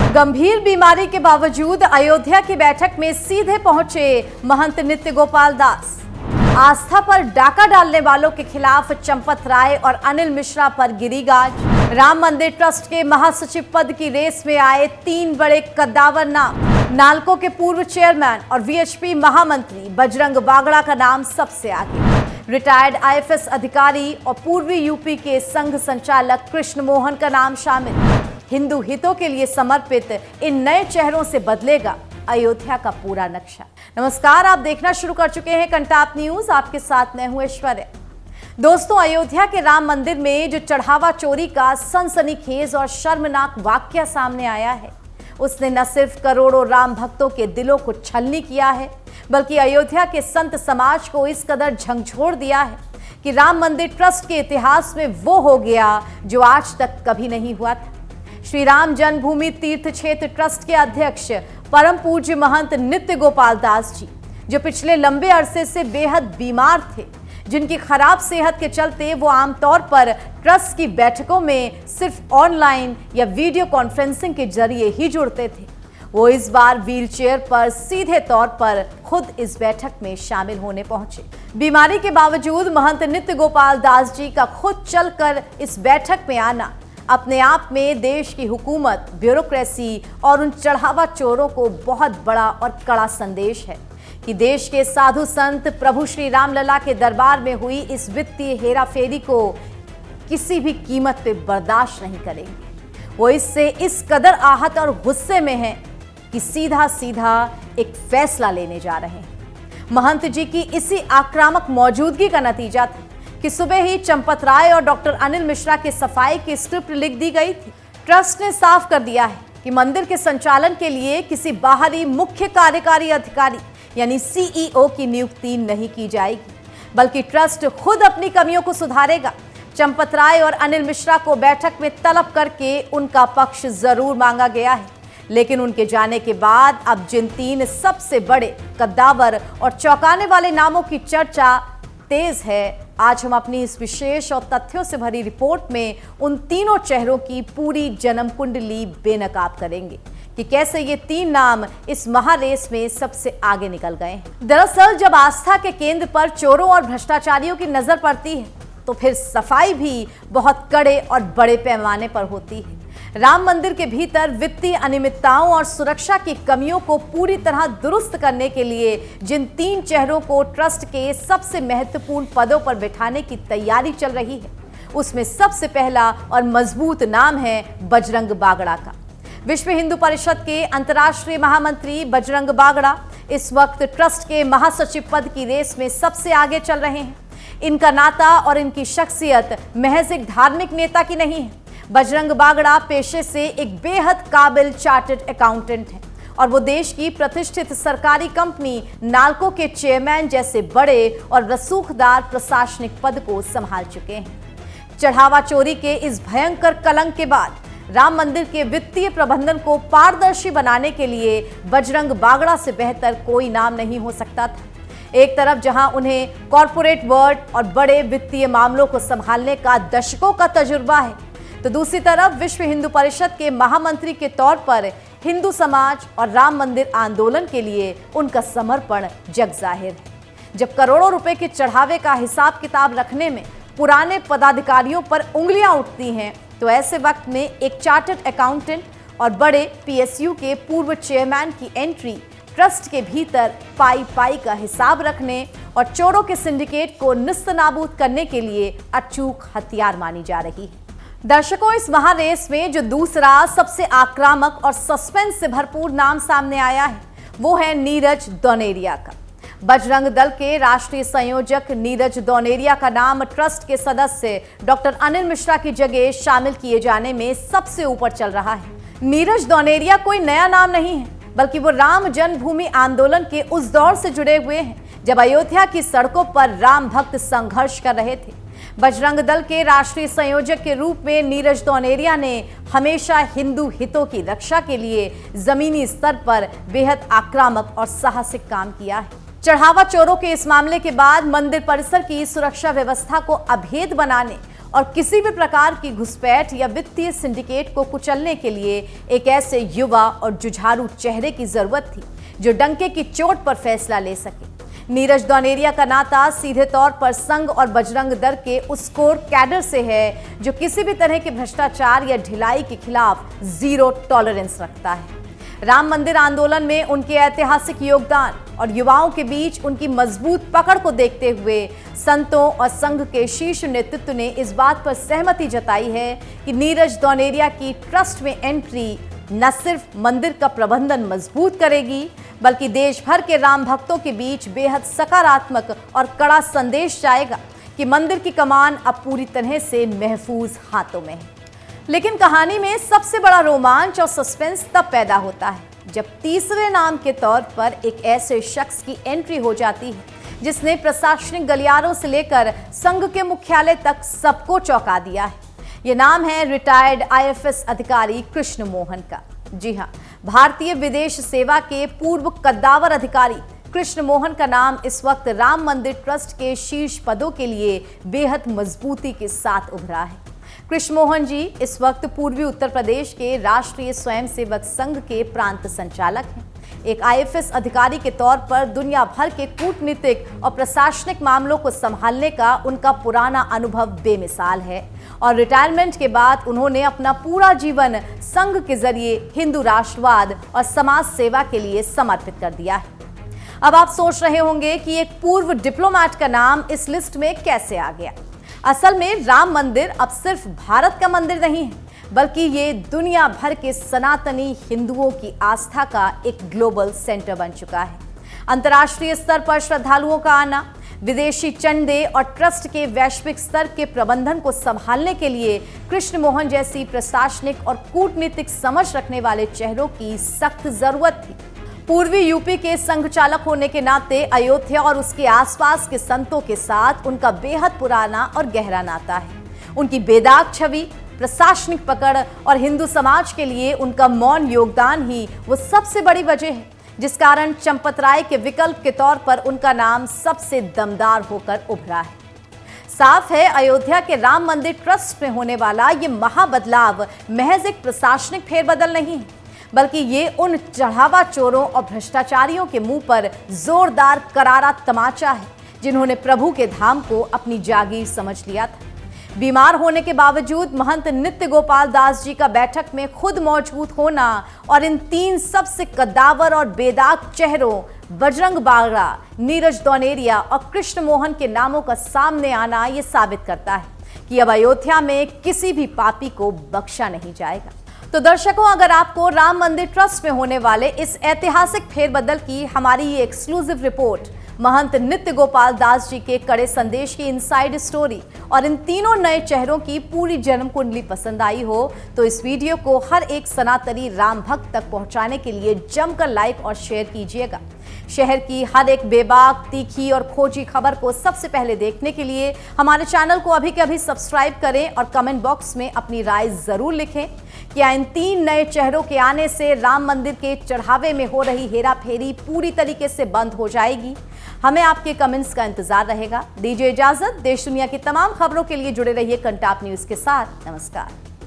गंभीर बीमारी के बावजूद अयोध्या की बैठक में सीधे पहुंचे महंत नित्य गोपाल दास। आस्था पर डाका डालने वालों के खिलाफ चंपत राय और अनिल मिश्रा पर गिरी गाज। राम मंदिर ट्रस्ट के महासचिव पद की रेस में आए 3 बड़े कद्दावर नाम। नालको के पूर्व चेयरमैन और वीएचपी महामंत्री बजरंग बागड़ा का नाम सबसे आगे। रिटायर्ड आईएफएस अधिकारी और पूर्वी यूपी के संघ संचालक कृष्ण मोहन का नाम शामिल। हिंदू हितों के लिए समर्पित इन नए चेहरों से बदलेगा अयोध्या का पूरा नक्शा। नमस्कार, आप देखना शुरू कर चुके हैं कंटाप न्यूज। आपके साथ मैं हूं ऐश्वर्या। दोस्तों, अयोध्या के राम मंदिर में जो चढ़ावा चोरी का सनसनीखेज और शर्मनाक वाकया सामने आया है, उसने न सिर्फ करोड़ों राम भक्तों के दिलों को छलनी किया है, बल्कि अयोध्या के संत समाज को इस कदर झंझोड़ दिया है कि राम मंदिर ट्रस्ट के इतिहास में वो हो गया जो आज तक कभी नहीं हुआ था। श्री राम जन्मभूमि तीर्थ क्षेत्र ट्रस्ट के अध्यक्ष परम पूज्य महंत नित्य गोपाल दास जी, जो पिछले लंबे अरसे से बेहद बीमार थे, जिनकी खराब सेहत के चलते वो आमतौर पर ट्रस्ट की बैठकों में सिर्फ ऑनलाइन या वीडियो कॉन्फ्रेंसिंग के जरिए ही जुड़ते थे, वो इस बार व्हीलचेयर पर सीधे तौर पर खुद इस बैठक में शामिल होने पहुंचे। बीमारी के बावजूद महंत नित्य गोपाल दास जी का खुद चलकर इस बैठक में आना अपने आप में देश की हुकूमत, ब्यूरोक्रेसी और उन चढ़ावा चोरों को बहुत बड़ा और कड़ा संदेश है कि देश के साधु संत प्रभु श्री राम लला के दरबार में हुई इस वित्तीय हेराफेरी को किसी भी कीमत पे बर्दाश्त नहीं करेंगे। वो इससे इस कदर आहत और गुस्से में हैं कि सीधा सीधा एक फैसला लेने जा रहे हैं। महंत जी की इसी आक्रामक मौजूदगी का नतीजा था कि सुबह ही चंपत राय और डॉक्टर अनिल मिश्रा की सफाई की स्क्रिप्ट लिख दी गई थी। ट्रस्ट ने साफ कर दिया है कि मंदिर के संचालन के लिए किसी बाहरी मुख्य कार्यकारी अधिकारी यानी सीईओ की नियुक्ति नहीं की जाएगी, बल्कि ट्रस्ट खुद अपनी कमियों को सुधारेगा। चंपत राय और अनिल मिश्रा को बैठक में तलब करके उनका पक्ष जरूर मांगा गया है, लेकिन उनके जाने के बाद अब जिन 3 सबसे बड़े कद्दावर और चौंकाने वाले नामों की चर्चा तेज है, आज हम अपनी इस विशेष और तथ्यों से भरी रिपोर्ट में उन तीनों चेहरों की पूरी जन्म कुंडली बेनकाब करेंगे कि कैसे ये 3 नाम इस महारेस में सबसे आगे निकल गए हैं। दरअसल जब आस्था के केंद्र पर चोरों और भ्रष्टाचारियों की नजर पड़ती है, तो फिर सफाई भी बहुत कड़े और बड़े पैमाने पर होती है। राम मंदिर के भीतर वित्तीय अनियमितताओं और सुरक्षा की कमियों को पूरी तरह दुरुस्त करने के लिए जिन 3 चेहरों को ट्रस्ट के सबसे महत्वपूर्ण पदों पर बैठाने की तैयारी चल रही है, उसमें सबसे पहला और मजबूत नाम है बजरंग बागड़ा का। विश्व हिंदू परिषद के अंतर्राष्ट्रीय महामंत्री बजरंग बागड़ा इस वक्त ट्रस्ट के महासचिव पद की रेस में सबसे आगे चल रहे हैं। इनका नाता और इनकी शख्सियत महज एक धार्मिक नेता की नहीं है। बजरंग बागड़ा पेशे से एक बेहद काबिल चार्टर्ड अकाउंटेंट हैं और वो देश की प्रतिष्ठित सरकारी कंपनी नालको के चेयरमैन जैसे बड़े और रसूखदार प्रशासनिक पद को संभाल चुके हैं। चढ़ावा चोरी के इस भयंकर कलंक के बाद राम मंदिर के वित्तीय प्रबंधन को पारदर्शी बनाने के लिए बजरंग बागड़ा से बेहतर कोई नाम नहीं हो सकता था। एक तरफ जहां उन्हें कॉरपोरेट वर्ल्ड और बड़े वित्तीय मामलों को संभालने का दशकों का तजुर्बा है, तो दूसरी तरफ विश्व हिंदू परिषद के महामंत्री के तौर पर हिंदू समाज और राम मंदिर आंदोलन के लिए उनका समर्पण जग जाहिर है। जब करोड़ों रुपए के चढ़ावे का हिसाब किताब रखने में पुराने पदाधिकारियों पर उंगलियां उठती हैं, तो ऐसे वक्त में एक चार्टर्ड अकाउंटेंट और बड़े पीएसयू के पूर्व चेयरमैन की एंट्री ट्रस्ट के भीतर पाई पाई का हिसाब रखने और चोरों के सिंडिकेट को निस्तनाबूद करने के लिए अचूक हथियार मानी जा रही है। दर्शकों, इस महारेस में जो दूसरा सबसे आक्रामक और सस्पेंस से भरपूर नाम सामने आया है, वो है नीरज दौनेरिया का। बजरंग दल के राष्ट्रीय संयोजक नीरज दौनेरिया का नाम ट्रस्ट के सदस्य डॉक्टर अनिल मिश्रा की जगह शामिल किए जाने में सबसे ऊपर चल रहा है। नीरज दौनेरिया कोई नया नाम नहीं है, बल्कि वो राम जन्मभूमि आंदोलन के उस दौर से जुड़े हुए हैं जब अयोध्या की सड़कों पर राम भक्त संघर्ष कर रहे थे। बजरंग दल के राष्ट्रीय संयोजक के रूप में नीरज दौनेरिया ने हमेशा हिंदू हितों की रक्षा के लिए जमीनी स्तर पर बेहद आक्रामक और साहसिक काम किया है। चढ़ावा चोरों के इस मामले के बाद मंदिर परिसर की सुरक्षा व्यवस्था को अभेद बनाने और किसी भी प्रकार की घुसपैठ या वित्तीय सिंडिकेट को कुचलने के लिए एक ऐसे युवा और जुझारू चेहरे की जरूरत थी जो डंके की चोट पर फैसला ले सके। नीरज दौनेरिया का नाता सीधे तौर पर संघ और बजरंग दल के उस कोर कैडर से है जो किसी भी तरह के भ्रष्टाचार या ढिलाई के खिलाफ जीरो टॉलरेंस रखता है। राम मंदिर आंदोलन में उनके ऐतिहासिक योगदान और युवाओं के बीच उनकी मजबूत पकड़ को देखते हुए संतों और संघ के शीर्ष नेतृत्व ने इस बात पर सहमति जताई है कि नीरज दौनेरिया की ट्रस्ट में एंट्री न सिर्फ मंदिर का प्रबंधन मजबूत करेगी बल्कि देश भर के राम भक्तों के बीच बेहद सकारात्मक और कड़ा संदेश जाएगा कि मंदिर की कमान अब पूरी तरह से महफूज हाथों में है। लेकिन कहानी में सबसे बड़ा रोमांच और सस्पेंस तब पैदा होता है जब तीसरे नाम के तौर पर एक ऐसे शख्स की एंट्री हो जाती है जिसने प्रशासनिक गलियारों से लेकर संघ के मुख्यालय तक सबको चौंका दिया है। ये नाम है रिटायर्ड आईएफएस अधिकारी कृष्ण मोहन का। जी हां, भारतीय विदेश सेवा के पूर्व कद्दावर अधिकारी कृष्ण मोहन का नाम इस वक्त राम मंदिर ट्रस्ट के शीर्ष पदों के लिए बेहद मजबूती के साथ उभरा है। कृष्ण मोहन जी इस वक्त पूर्वी उत्तर प्रदेश के राष्ट्रीय स्वयंसेवक संघ के प्रांत संचालक हैं। एक आईएफएस अधिकारी के तौर पर दुनिया भर के कूटनीतिक और प्रशासनिक मामलों को संभालने का उनका पुराना अनुभव बेमिसाल है और रिटायरमेंट के बाद उन्होंने अपना पूरा जीवन संघ के जरिए हिंदू राष्ट्रवाद और समाज सेवा के लिए समर्पित कर दिया है। अब आप सोच रहे होंगे कि एक पूर्व डिप्लोमैट का नाम इस लिस्ट में कैसे आ गया। असल में राम मंदिर अब सिर्फ भारत का मंदिर नहीं है बल्कि ये दुनिया भर के सनातनी हिंदुओं की आस्था का एक ग्लोबल सेंटर बन चुका है। अंतर्राष्ट्रीय स्तर पर श्रद्धालुओं का आना, विदेशी चंदे और ट्रस्ट के वैश्विक स्तर के प्रबंधन को संभालने के लिए कृष्ण मोहन जैसी प्रशासनिक और कूटनीतिक समझ रखने वाले चेहरों की सख्त जरूरत थी। पूर्वी यूपी के संघ चालक होने के नाते अयोध्या और उसके आसपास के संतों के साथ उनका बेहद पुराना और गहरा नाता है। उनकी बेदाग छवि, प्रशासनिक पकड़ और हिंदू समाज के लिए उनका मौन योगदान ही वो सबसे बड़ी वजह है जिस कारण चंपत राय के विकल्प के तौर पर उनका नाम सबसे दमदार होकर उभरा है। साफ है, अयोध्या के राम मंदिर ट्रस्ट में होने वाला ये महाबदलाव महज एक प्रशासनिक फेरबदल नहीं है बल्कि ये उन चढ़ावा चोरों और भ्रष्टाचारियों के मुंह पर जोरदार करारा तमाचा है जिन्होंने प्रभु के धाम को अपनी जागीर समझ लिया था। बीमार होने के बावजूद महंत नित्य गोपाल दास जी का बैठक में खुद मौजूद होना और इन तीन सबसे कद्दावर और बेदाग चेहरों बजरंग बागड़ा, नीरज दौनेरिया और कृष्ण मोहन के नामों का सामने आना ये साबित करता है कि अब अयोध्या में किसी भी पापी को बख्शा नहीं जाएगा। तो दर्शकों, अगर आपको राम मंदिर ट्रस्ट में होने वाले इस ऐतिहासिक फेरबदल की हमारी ये एक्सक्लूसिव रिपोर्ट, महंत नित्य गोपाल दास जी के कड़े संदेश की इनसाइड स्टोरी और इन तीनों नए चेहरों की पूरी जन्म कुंडली पसंद आई हो तो इस वीडियो को हर एक सनातनी राम भक्त तक पहुंचाने के लिए जमकर लाइक और शेयर कीजिएगा। शहर की हर एक बेबाक, तीखी और खोजी खबर को सबसे पहले देखने के लिए हमारे चैनल को अभी के अभी सब्सक्राइब करें और कमेंट बॉक्स में अपनी राय जरूर लिखें। क्या इन तीन नए चेहरों के आने से राम मंदिर के चढ़ावे में हो रही हेराफेरी पूरी तरीके से बंद हो जाएगी? हमें आपके कमेंट्स का इंतजार रहेगा। दीजिए इजाजत। देश दुनिया की तमाम खबरों के लिए जुड़े रहिए कंटाप न्यूज के साथ। नमस्कार।